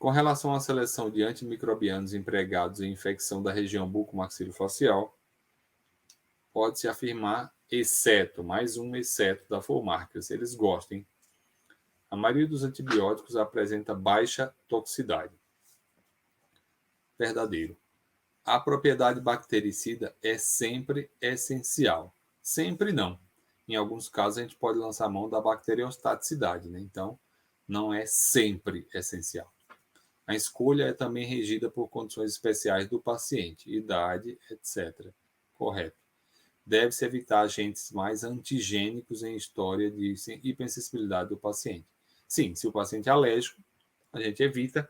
Com relação à seleção de antimicrobianos empregados em infecção da região bucomaxilofacial, pode-se afirmar, exceto, mais um exceto da Formarcas, eles gostem. A maioria dos antibióticos apresenta baixa toxicidade. Verdadeiro. A propriedade bactericida é sempre essencial. Sempre não. Em alguns casos, a gente pode lançar mão da bacteriostaticidade, né? Então, não é sempre essencial. A escolha é também regida por condições especiais do paciente, idade, etc. Correto. Deve-se evitar agentes mais antigênicos em história de hipersensibilidade do paciente. Sim, se o paciente é alérgico, a gente evita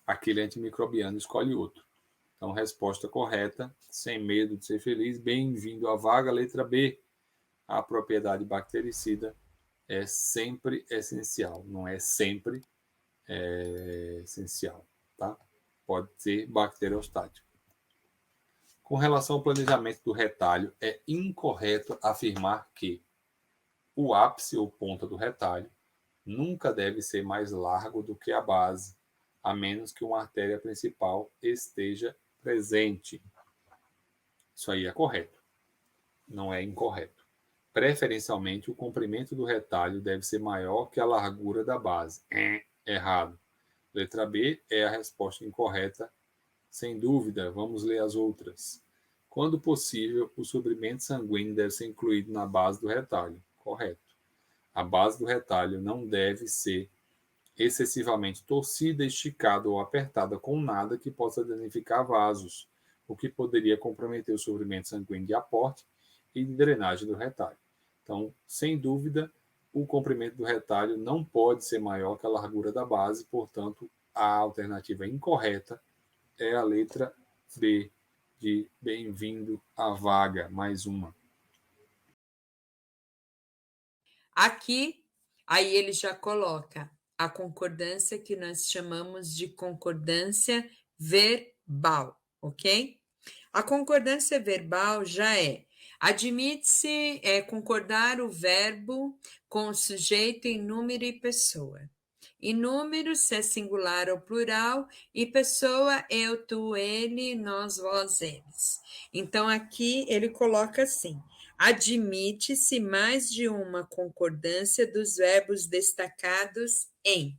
aquele antimicrobiano, escolhe outro. Então, resposta correta, sem medo de ser feliz, bem-vindo à vaga. Letra B, a propriedade bactericida é sempre essencial, não é sempre essencial, tá? Pode ser bacteriostático. Com relação ao planejamento do retalho, é incorreto afirmar que o ápice ou ponta do retalho nunca deve ser mais largo do que a base, a menos que uma artéria principal esteja presente. Isso aí é correto, não é incorreto. Preferencialmente, o comprimento do retalho deve ser maior que a largura da base. Errado. Letra B é a resposta incorreta, sem dúvida. Vamos ler as outras. Quando possível, o suprimento sanguíneo deve ser incluído na base do retalho. Correto. A base do retalho não deve ser excessivamente torcida, esticada ou apertada com nada que possa danificar vasos, o que poderia comprometer o suprimento sanguíneo de aporte e de drenagem do retalho. Então, sem dúvida, o comprimento do retalho não pode ser maior que a largura da base, portanto, a alternativa incorreta é a letra B, de bem-vindo à vaga, mais uma. Aqui, aí ele já coloca a concordância que nós chamamos de concordância verbal, ok? A concordância verbal já admite-se concordar o verbo com o sujeito em número e pessoa. E número, se é singular ou plural, e pessoa, eu, tu, ele, nós, vós, eles. Então, aqui ele coloca assim: admite-se mais de uma concordância dos verbos destacados em.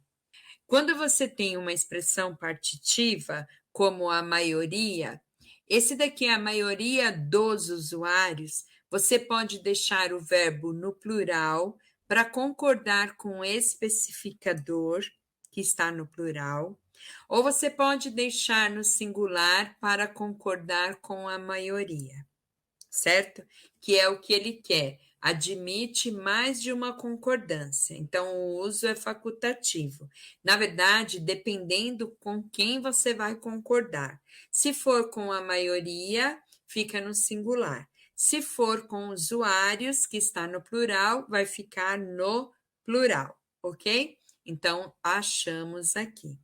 Quando você tem uma expressão partitiva, como a maioria, esse daqui é a maioria dos usuários, você pode deixar o verbo no plural para concordar com o especificador, que está no plural, ou você pode deixar no singular para concordar com a maioria, certo? Que é o que ele quer. Admite mais de uma concordância. Então, o uso é facultativo. Na verdade, dependendo com quem você vai concordar. Se for com a maioria, fica no singular. Se for com usuários, que está no plural, vai ficar no plural, ok? Então, achamos aqui.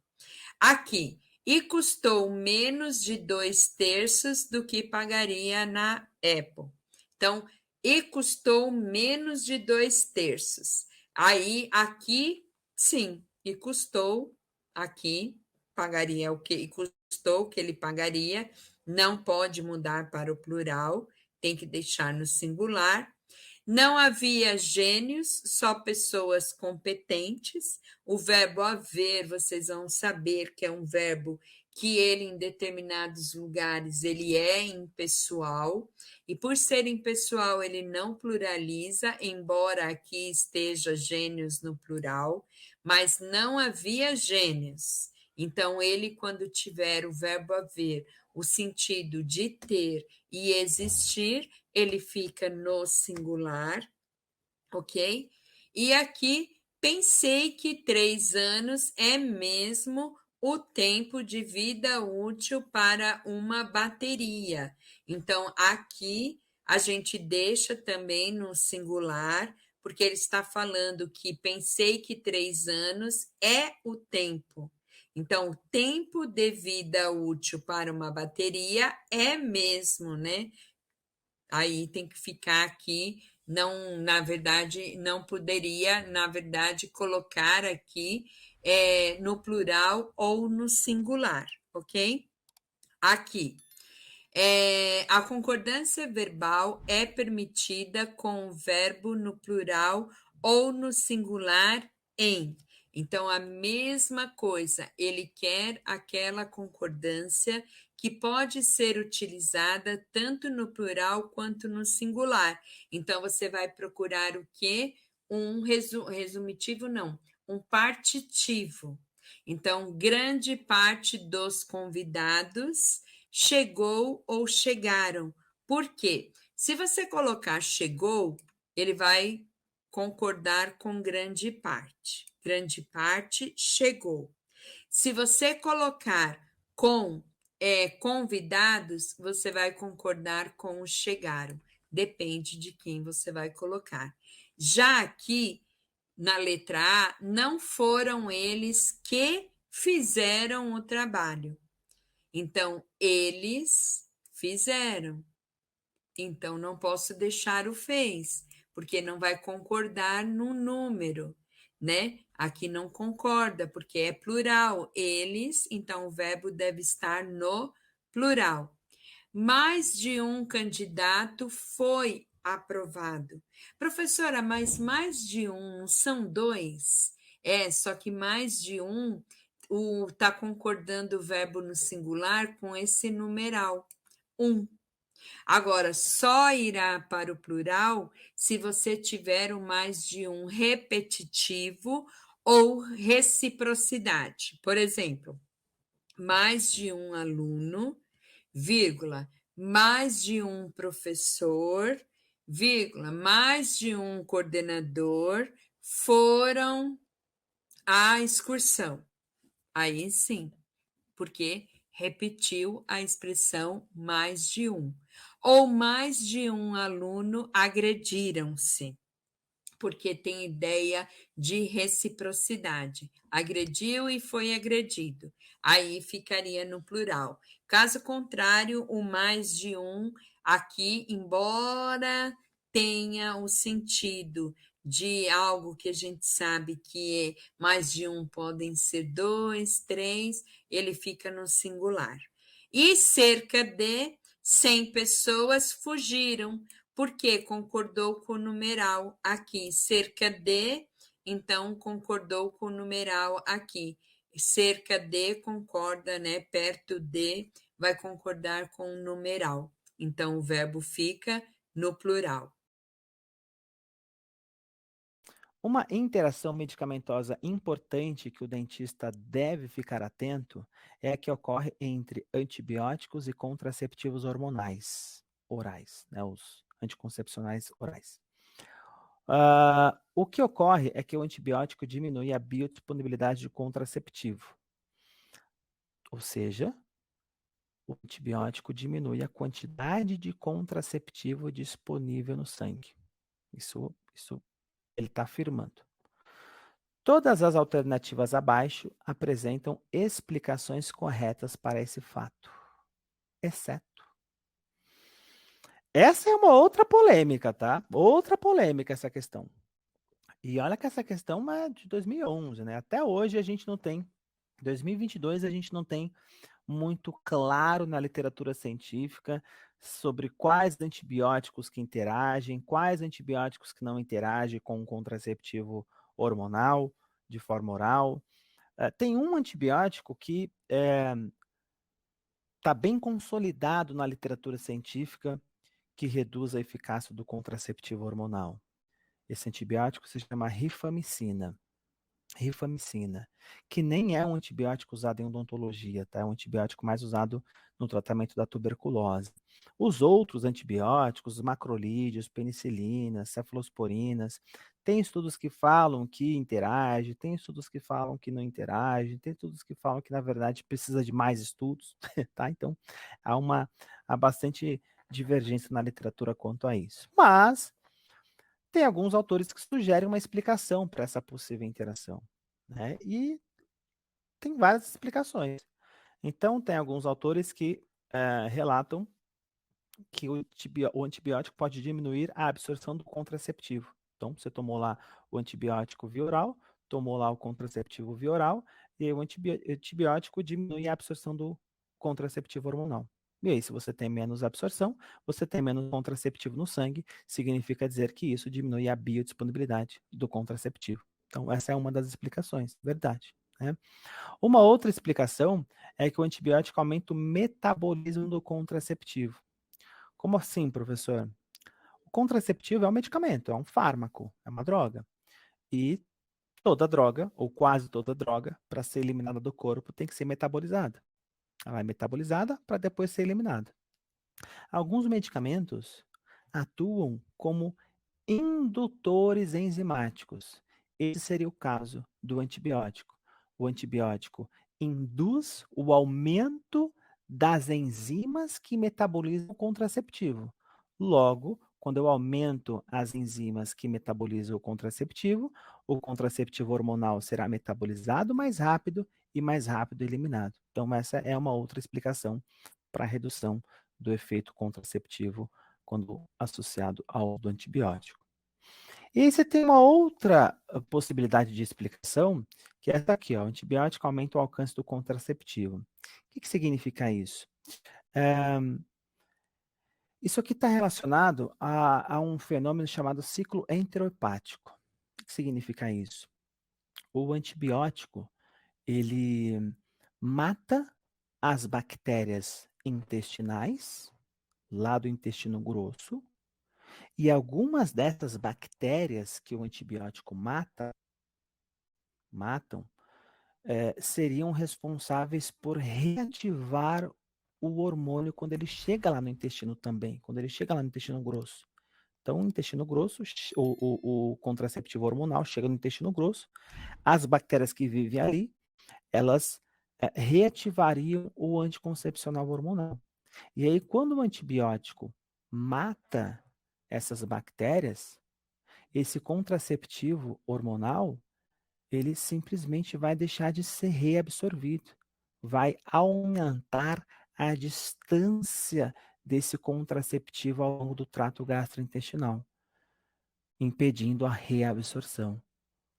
Aqui, e custou menos de 2/3 do que pagaria na Apple. Então, e custou menos de 2/3. Aí, aqui, sim, e custou, aqui, pagaria o que? E custou o que ele pagaria, não pode mudar para o plural, tem que deixar no singular. Não havia gênios, só pessoas competentes. O verbo haver, vocês vão saber que é um verbo que ele, em determinados lugares, ele é impessoal, e por ser impessoal, ele não pluraliza, embora aqui esteja gênios no plural, mas não havia gênios. Então, ele, quando tiver o verbo haver, o sentido de ter e existir, ele fica no singular, ok? E aqui, pensei que 3 anos é mesmo o tempo de vida útil para uma bateria. Então, aqui a gente deixa também no singular, porque ele está falando que pensei que 3 anos é o tempo. Então, o tempo de vida útil para uma bateria é mesmo, né? Aí tem que ficar aqui, não, na verdade, não poderia, na verdade, colocar aqui no plural ou no singular, ok? Aqui, a concordância verbal é permitida com o verbo no plural ou no singular em. Então, a mesma coisa, ele quer aquela concordância que pode ser utilizada tanto no plural quanto no singular. Então, você vai procurar o quê? Um resumitivo, não, um partitivo. Então, grande parte dos convidados chegou ou chegaram. Por quê? Se você colocar chegou, ele vai concordar com grande parte. Grande parte chegou. Se você colocar com convidados, você vai concordar com o chegaram. Depende de quem você vai colocar. Já aqui, na letra A, não foram eles que fizeram o trabalho. Então, eles fizeram. Então, não posso deixar o fez, porque não vai concordar no número, né? Aqui não concorda, porque é plural. Eles, então o verbo deve estar no plural. Mais de um candidato foi aprovado. Professora, mas mais de um são dois? Só que mais de um está concordando o verbo no singular com esse numeral, um. Agora, só irá para o plural se você tiver o mais de um repetitivo ou reciprocidade. Por exemplo, mais de um aluno, vírgula, mais de um professor, vírgula, mais de um coordenador foram à excursão. Aí sim, porque repetiu a expressão mais de um. Ou mais de um aluno agrediram-se, porque tem ideia de reciprocidade. Agrediu e foi agredido. Aí ficaria no plural. Caso contrário, o mais de um aqui, embora tenha o sentido de algo que a gente sabe que é mais de um, podem ser dois, três, ele fica no singular. E cerca de 100 pessoas fugiram, porque concordou com o numeral aqui, cerca de, então concordou com o numeral aqui. Cerca de concorda, né? Perto de vai concordar com o numeral. Então o verbo fica no plural. Uma interação medicamentosa importante que o dentista deve ficar atento é a que ocorre entre antibióticos e contraceptivos hormonais, orais, né, os anticoncepcionais orais. O que ocorre é que o antibiótico diminui a biodisponibilidade de contraceptivo, ou seja, o antibiótico diminui a quantidade de contraceptivo disponível no sangue. Isso ele está afirmando. Todas as alternativas abaixo apresentam explicações corretas para esse fato, exceto. Essa é uma outra polêmica, tá? Outra polêmica essa questão. E olha que essa questão é de 2011, né? Até hoje a gente não tem, 2022 a gente não tem muito claro na literatura científica sobre quais antibióticos que interagem, quais antibióticos que não interagem com o contraceptivo hormonal, de forma oral. Tem um antibiótico que está bem consolidado na literatura científica que reduz a eficácia do contraceptivo hormonal. Esse antibiótico se chama rifamicina. Rifamicina, que nem é um antibiótico usado em odontologia, tá? É um antibiótico mais usado no tratamento da tuberculose. Os outros antibióticos, macrolídeos, penicilinas, cefalosporinas, tem estudos que falam que interage, tem estudos que falam que não interage, tem estudos que falam que, na verdade, precisa de mais estudos, tá? Então, há bastante divergência na literatura quanto a isso. Mas tem alguns autores que sugerem uma explicação para essa possível interação, né? E tem várias explicações. Então, tem alguns autores que relatam que o antibiótico pode diminuir a absorção do contraceptivo. Então, você tomou lá o antibiótico via oral, tomou lá o contraceptivo via oral, e aí o antibiótico diminui a absorção do contraceptivo hormonal. E aí, se você tem menos absorção, você tem menos contraceptivo no sangue, significa dizer que isso diminui a biodisponibilidade do contraceptivo. Então, essa é uma das explicações, verdade, né? Uma outra explicação é que o antibiótico aumenta o metabolismo do contraceptivo. Como assim, professor? O contraceptivo é um medicamento, é um fármaco, é uma droga. E toda droga, ou quase toda droga, para ser eliminada do corpo, tem que ser metabolizada. Ela é metabolizada para depois ser eliminada. Alguns medicamentos atuam como indutores enzimáticos. Esse seria o caso do antibiótico. O antibiótico induz o aumento das enzimas que metabolizam o contraceptivo. Logo, quando eu aumento as enzimas que metabolizam o contraceptivo hormonal será metabolizado mais rápido e mais rápido eliminado. Então, essa é uma outra explicação para a redução do efeito contraceptivo quando associado ao do antibiótico. E aí você tem uma outra possibilidade de explicação, que é essa aqui, ó, o antibiótico aumenta o alcance do contraceptivo. O que significa isso? Isso aqui está relacionado a um fenômeno chamado ciclo enterohepático. O que significa isso? O antibiótico, ele mata as bactérias intestinais, lá do intestino grosso, e algumas dessas bactérias que o antibiótico matam, seriam responsáveis por reativar o hormônio quando ele chega lá no intestino também, quando ele chega lá no intestino grosso. Então, o intestino grosso, o contraceptivo hormonal chega no intestino grosso, as bactérias que vivem ali, elas reativariam o anticoncepcional hormonal. E aí, quando o antibiótico mata essas bactérias, esse contraceptivo hormonal, ele simplesmente vai deixar de ser reabsorvido, vai aumentar a distância desse contraceptivo ao longo do trato gastrointestinal, impedindo a reabsorção.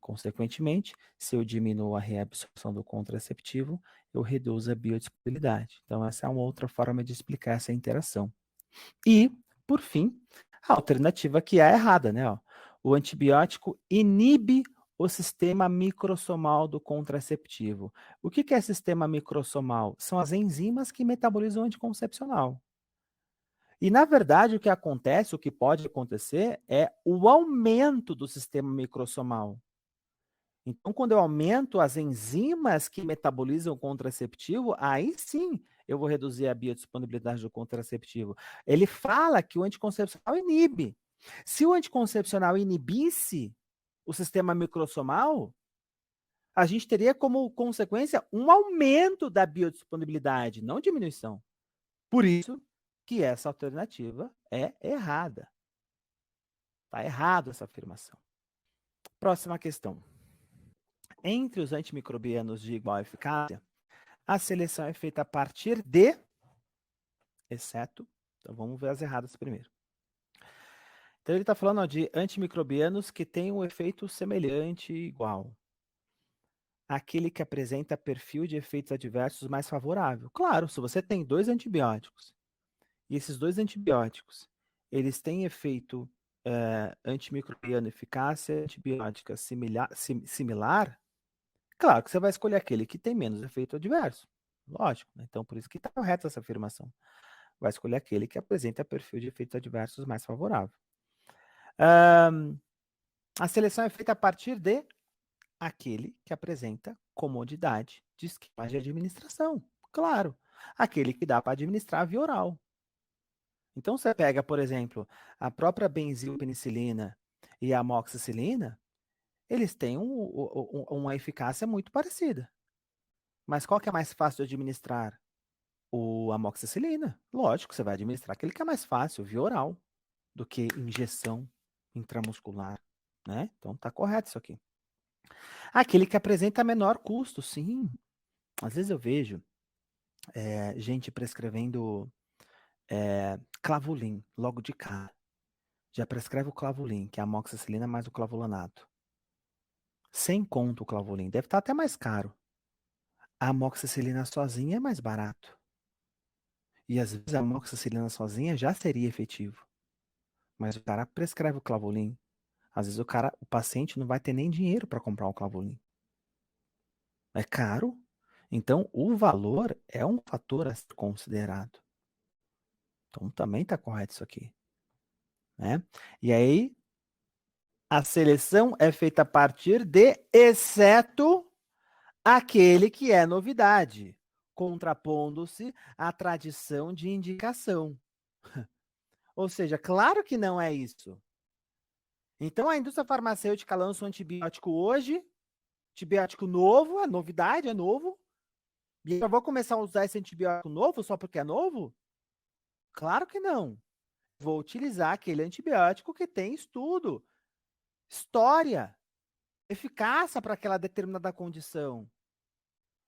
Consequentemente, se eu diminuo a reabsorção do contraceptivo, eu reduzo a biodisponibilidade. Então, essa é uma outra forma de explicar essa interação. E, por fim, a alternativa que é errada, né? Ó, o antibiótico inibe o sistema microsomal do contraceptivo. O que é sistema microsomal? São as enzimas que metabolizam o anticoncepcional. E, na verdade, o que acontece, o que pode acontecer, é o aumento do sistema microsomal. Então, quando eu aumento as enzimas que metabolizam o contraceptivo, aí sim eu vou reduzir a biodisponibilidade do contraceptivo. Ele fala que o anticoncepcional inibe. Se o anticoncepcional inibisse o sistema microsomal, a gente teria como consequência um aumento da biodisponibilidade, não diminuição. Por isso que essa alternativa é errada. Está errado essa afirmação. Próxima questão. Entre os antimicrobianos de igual eficácia, a seleção é feita a partir de, exceto, então vamos ver as erradas primeiro. Então ele está falando de antimicrobianos que têm um efeito semelhante e igual. Aquele que apresenta perfil de efeitos adversos mais favorável. Claro, se você tem 2 antibióticos, e esses 2 antibióticos, eles têm efeito antimicrobiano eficácia antibiótica similar, claro que você vai escolher aquele que tem menos efeito adverso. Lógico, né? Então por isso que está correta essa afirmação. Vai escolher aquele que apresenta perfil de efeitos adversos mais favorável. A seleção é feita a partir de aquele que apresenta comodidade de esquema de administração. Claro, aquele que dá para administrar via oral. Então você pega, por exemplo, a própria benzilpenicilina e a amoxicilina, eles têm uma eficácia muito parecida. Mas qual que é mais fácil de administrar? O amoxicilina. Lógico, você vai administrar aquele que é mais fácil, via oral, do que injeção intramuscular, né? Então tá correto isso aqui. Aquele que apresenta menor custo, sim. Às vezes eu vejo gente prescrevendo Clavulin logo de cara. Já prescreve o Clavulin, que é a amoxicilina mais o clavulanato. 100 conto o Clavolin. Deve estar até mais caro. A amoxicilina sozinha é mais barato. E às vezes a amoxicilina sozinha já seria efetivo. Mas o cara prescreve o Clavolin. Às vezes o paciente não vai ter nem dinheiro para comprar o Clavolin. É caro. Então, o valor é um fator a ser considerado. Então, também está correto isso aqui. Né? E aí, a seleção é feita a partir de exceto aquele que é novidade, contrapondo-se à tradição de indicação. Ou seja, claro que não é isso. Então, a indústria farmacêutica lança um antibiótico hoje, antibiótico novo, é novidade, é novo, e eu vou começar a usar esse antibiótico novo só porque é novo? Claro que não. Vou utilizar aquele antibiótico que tem estudo, história, eficácia para aquela determinada condição.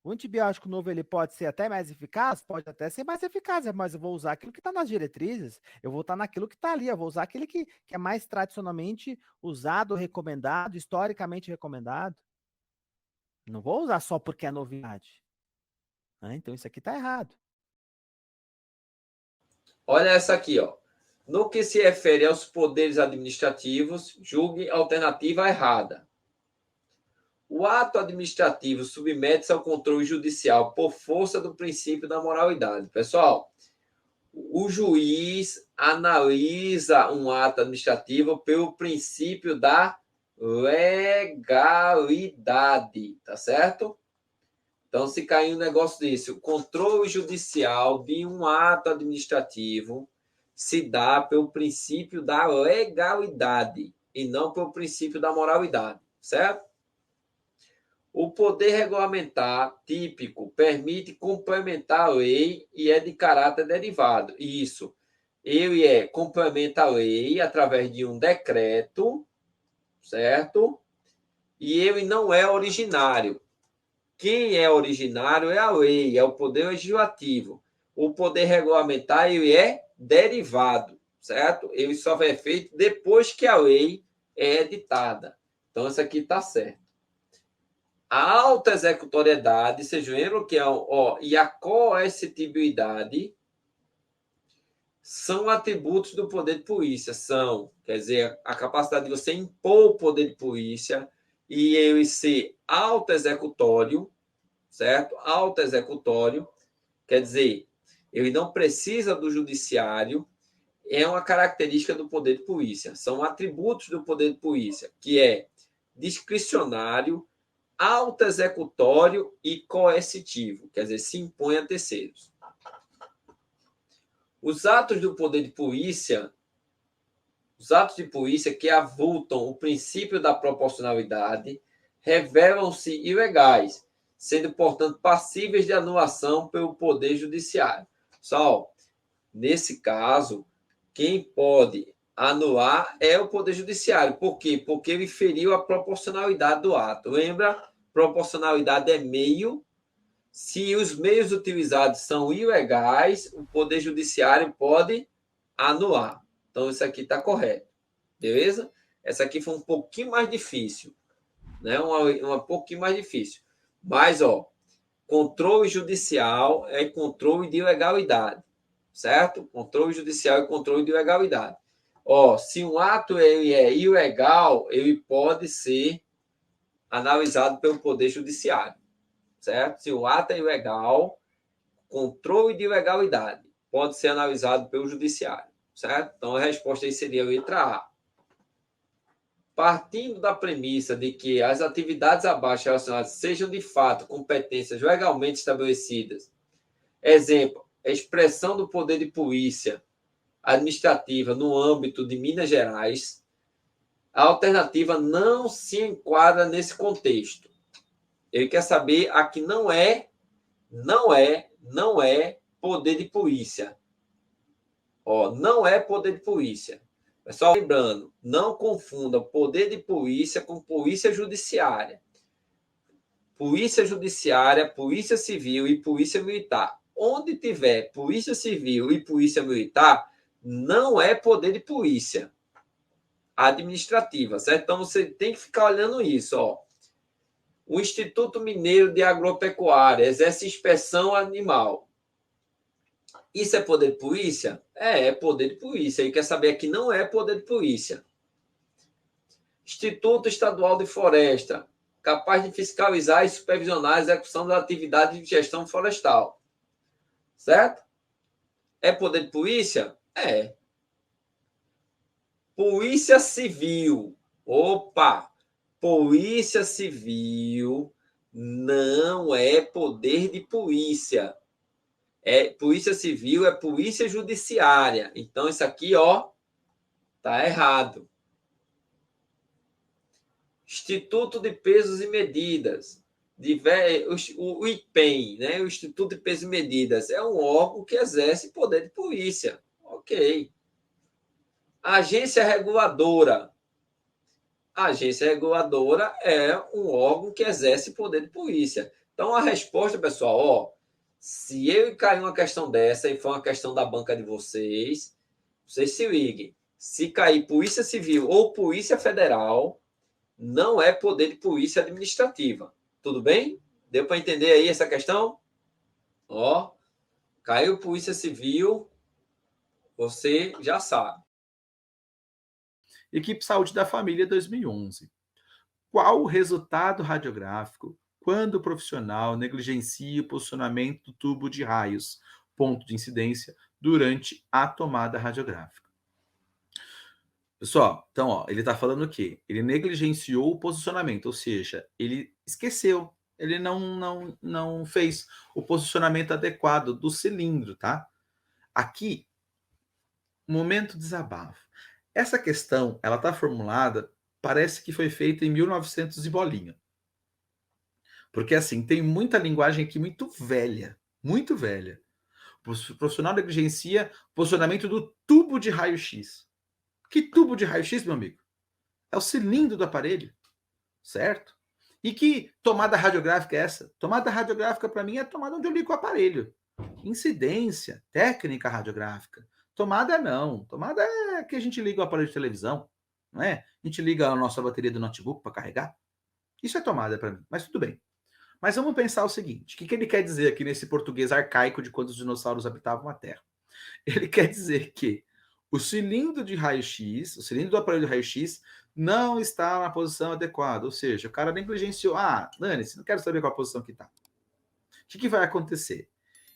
O antibiótico novo ele pode ser até mais eficaz? Pode até ser mais eficaz, mas eu vou usar aquilo que está nas diretrizes, eu vou estar naquilo que está ali, eu vou usar aquele que é mais tradicionalmente usado, recomendado, historicamente recomendado. Não vou usar só porque é novidade. Então isso aqui está errado. Olha essa aqui, ó. No que se refere aos poderes administrativos, julgue a alternativa errada. O ato administrativo submete-se ao controle judicial por força do princípio da moralidade. Pessoal, o juiz analisa um ato administrativo pelo princípio da legalidade, tá certo? Então, se cair um negócio desse, o controle judicial de um ato administrativo se dá pelo princípio da legalidade e não pelo princípio da moralidade, certo? O poder regulamentar típico permite complementar a lei e é de caráter derivado. Isso. Ele complementa a lei através de um decreto, certo? E ele não é originário. Quem é originário é a lei, é o poder legislativo. O poder regulamentar ele é derivado, certo? Ele só é feito depois que a lei é editada. Então, isso aqui está certo. A alta executoriedade, vocês viram que e a coercitibilidade são atributos do poder de polícia. Quer dizer, a capacidade de você impor o poder de polícia e ele ser alto executório, certo? Alto executório, quer dizer, ele não precisa do judiciário, é uma característica do poder de polícia. São atributos do poder de polícia, que é discricionário, alto executório e coercitivo, quer dizer, se impõe a terceiros. Os atos do poder de polícia, que avultam o princípio da proporcionalidade, revelam-se ilegais, sendo, portanto, passíveis de anulação pelo poder judiciário. Só, nesse caso, quem pode anular é o Poder Judiciário. Por quê? Porque ele feriu a proporcionalidade do ato. Lembra? Proporcionalidade é meio. Se os meios utilizados são ilegais, o Poder Judiciário pode anular. Então, isso aqui está correto. Beleza? Essa aqui foi um pouquinho mais difícil. Né? Uma pouquinho mais difícil. Mas, controle judicial é controle de ilegalidade. Certo? Controle judicial e controle de ilegalidade. Se um ato ele é ilegal, ele pode ser analisado pelo Poder Judiciário. Certo? Se o ato é ilegal, controle de ilegalidade pode ser analisado pelo Judiciário. Certo? Então, a resposta aí seria a letra A. Partindo da premissa de que as atividades abaixo relacionadas sejam, de fato, competências legalmente estabelecidas, exemplo, expressão do poder de polícia administrativa no âmbito de Minas Gerais, a alternativa não se enquadra nesse contexto. Ele quer saber aqui não é poder de polícia. Não é poder de polícia. Pessoal, lembrando, não confunda poder de polícia com polícia judiciária. Polícia judiciária, polícia civil e polícia militar. Onde tiver polícia civil e polícia militar, não é poder de polícia administrativa, certo? Então, você tem que ficar olhando isso, O Instituto Mineiro de Agropecuária exerce inspeção animal. Isso é poder de polícia? É poder de polícia. E quer saber que não é poder de polícia. Instituto Estadual de Floresta, capaz de fiscalizar e supervisionar a execução da atividade de gestão florestal. Certo? É poder de polícia? É. Polícia Civil. Opa! Polícia Civil não é poder de polícia. Polícia Civil é polícia judiciária. Então, isso aqui, ó, tá errado. Instituto de Pesos e Medidas. O IPEM, né? O Instituto de Pesos e Medidas, é um órgão que exerce poder de polícia. Ok. Agência reguladora. A agência reguladora é um órgão que exerce poder de polícia. Então, a resposta, pessoal, ó, se eu cair uma questão dessa e for uma questão da banca de vocês, vocês se liguem. Se cair Polícia Civil ou Polícia Federal, não é poder de polícia administrativa. Tudo bem? Deu para entender aí essa questão? Ó, caiu Polícia Civil, você já sabe. Equipe Saúde da Família 2011. Qual o resultado radiográfico quando o profissional negligencia o posicionamento do tubo de raios, ponto de incidência, durante a tomada radiográfica? Pessoal, então, ó, ele está falando o quê? Ele negligenciou o posicionamento, ou seja, ele esqueceu, ele não fez o posicionamento adequado do cilindro, tá? Aqui, momento desabafo. Essa questão, ela está formulada, parece que foi feita em 1900 e bolinha. Porque, assim, tem muita linguagem aqui muito velha, muito velha. O profissional negligencia o posicionamento do tubo de raio-x. Que tubo de raio-x, meu amigo? É o cilindro do aparelho, certo? E que tomada radiográfica é essa? Tomada radiográfica, para mim, é a tomada onde eu ligo o aparelho. Incidência, técnica radiográfica. Tomada não. Tomada é que a gente liga o aparelho de televisão, não é? A gente liga a nossa bateria do notebook para carregar. Isso é tomada para mim, mas tudo bem. Mas vamos pensar o seguinte: o que ele quer dizer aqui nesse português arcaico de quando os dinossauros habitavam a Terra? Ele quer dizer que o cilindro de raio-x, o cilindro do aparelho de raio-x, não está na posição adequada. Ou seja, o cara negligenciou. Ah, dane-se, não quero saber qual a posição que está. O que vai acontecer?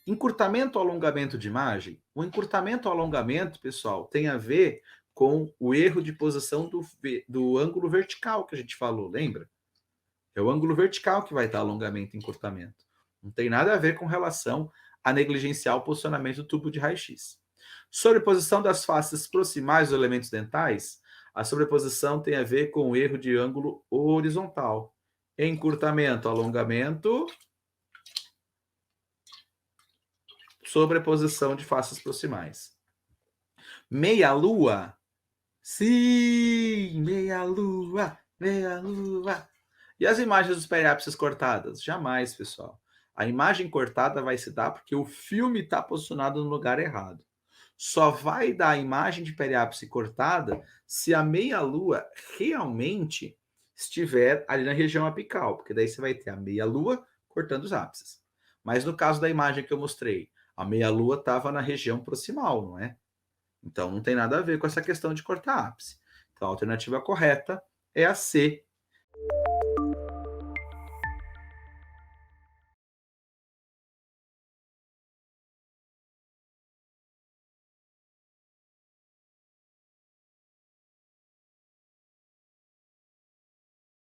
Encurtamento ou alongamento de imagem? O encurtamento ou alongamento, pessoal, tem a ver com o erro de posição do ângulo vertical que a gente falou, lembra? É o ângulo vertical que vai dar alongamento e encurtamento. Não tem nada a ver com relação a negligenciar o posicionamento do tubo de raio-x. Sobreposição das faces proximais dos elementos dentais, a sobreposição tem a ver com o erro de ângulo horizontal. Encurtamento, alongamento, sobreposição de faces proximais. Meia-lua. Sim, meia-lua, meia-lua. E as imagens dos periápses cortadas? Jamais, pessoal. A imagem cortada vai se dar porque o filme está posicionado no lugar errado. Só vai dar a imagem de periápse cortada se a meia-lua realmente estiver ali na região apical, porque daí você vai ter a meia-lua cortando os ápices. Mas no caso da imagem que eu mostrei, a meia-lua estava na região proximal, não é? Então não tem nada a ver com essa questão de cortar ápice. Então a alternativa correta é a C,